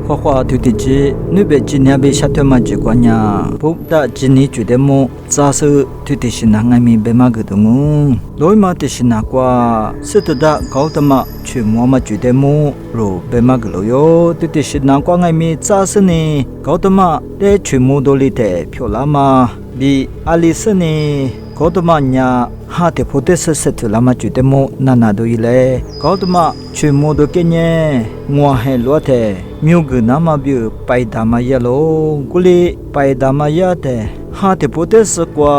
花花土地之女别今年被下头嘛就关呀，不打今年觉得么，扎手土地是哪个米被嘛个东哦，罗嘛的是哪个，是的打搞的嘛，去摸嘛觉得么，罗被嘛个罗哟，土地是哪个个米扎手呢，搞的嘛，得去摸多里的漂亮嘛，比阿里斯呢。搞得嘛呀，哈的不得是土拉嘛觉得么，那都一类，搞得嘛去摸多给呢，我还落的，没有个那么比白大嘛呀喽，古里白大嘛呀的，哈的不得是过，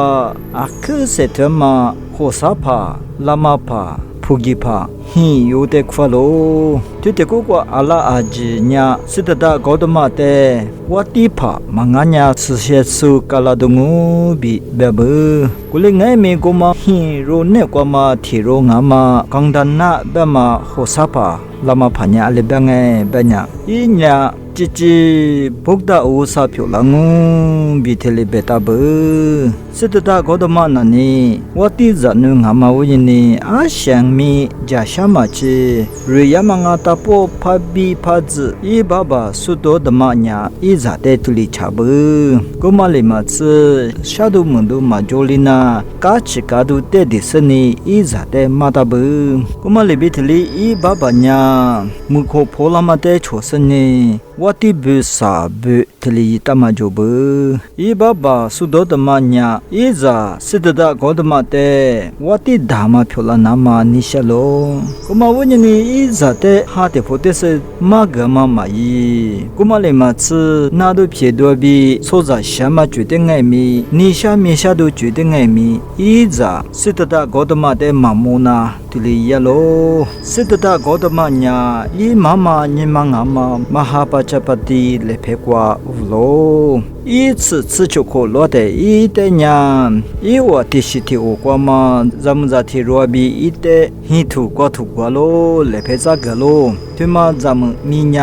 啊可是土嘛，火沙帕、拉马帕。Pugipa, yude kwalo. Tute kukwa ala aji nya sitada godamate. Watipa manganya susetsu kaladungu bi babu. Kulingai me goma ro ne kwama thiro ngama kangdana bama hosapa lama phanya alebange banya. Inya chichi bogda usa phyolangu bi thele betabu. Sitada godama nani wati zanu ngama wini ashang mi jashamachi riyamanga tapo pabi pazi I baba sudo damanya I zate tuli chabu gomali matsu shadu mundu majolina kachi kadu te disani I zate matabu gomali bitli I baba nya mukho polamate chosani wati bu sa bu tili tamajobu I baba sudo damanya Iza sidada godamate wati dhamma phyola nama nishalo kuma wonyani iza te hate potese magama mai kuma le matsu nadu pyedo bi soza shama jude ngai mi nisha misha do jude ngai mi iza sidada godamate mamona tili yalo sidada godamanya I mama nyimangama mahapachapati lepekwa ulo I次就可落的一的年，一我的是的我过嘛，咱们在的罗比一的，一土过咯，来陪咋个咯？对嘛，咱们明年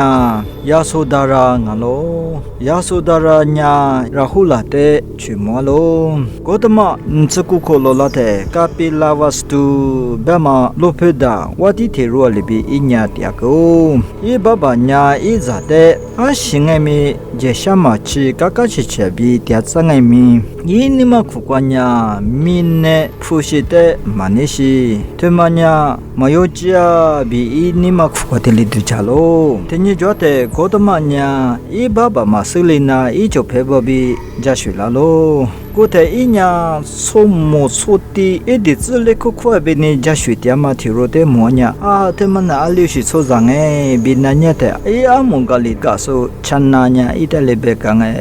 亚苏达拉俺咯，亚苏达拉年然后来的去么咯？我的嘛，这个可落了的，卡比拉瓦斯图，别嘛罗佩达，我的的罗里比一年的个，一爸爸年一咋的，啊，现在咪这什么去嘎嘎。Chichabi tiatsangai mi inima kukwanya minne pushite manishi temanya mayochia bi inima kukwateli duchalo tenye jote godamanya I baba masulina I chopeba bi jashulalo Kote inya somo soti edizile kukwa bini jashuitiama tirote monya temana aliushi sozange binanyate amungali gaso chananya italebekanga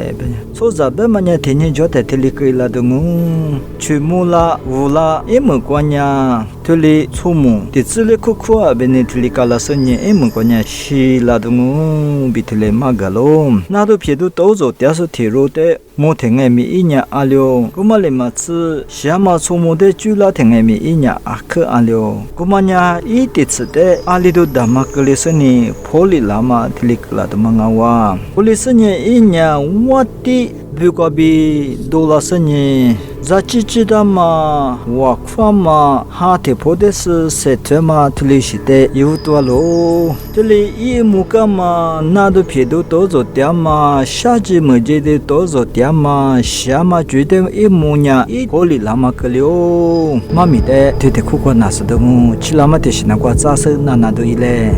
soza bemanya tenye jote telikila dungu chumula wula imukwanya tuli tsumu dizile kukwa bini telikala sonye imukwanya shila dungu bitile magalo nado piedu tozo tiaso tirote mo tenge mi inya alio Kumale matsu shama tsumode chula tengemi inya akhe alio kumanya ititsde alido damaklesani poli lama tilikla mangawa polisanye inya wati bukabi dolasanye zachichidama wakwama hate podes setema tilishite yutwalo tili I mukama nadu piedo tozo tiama shaji mujede tozo tiama shama jude I munya I poli lama kalio mamide tete kukwa nasadamu chilama teshina kwa tsasa nanado ile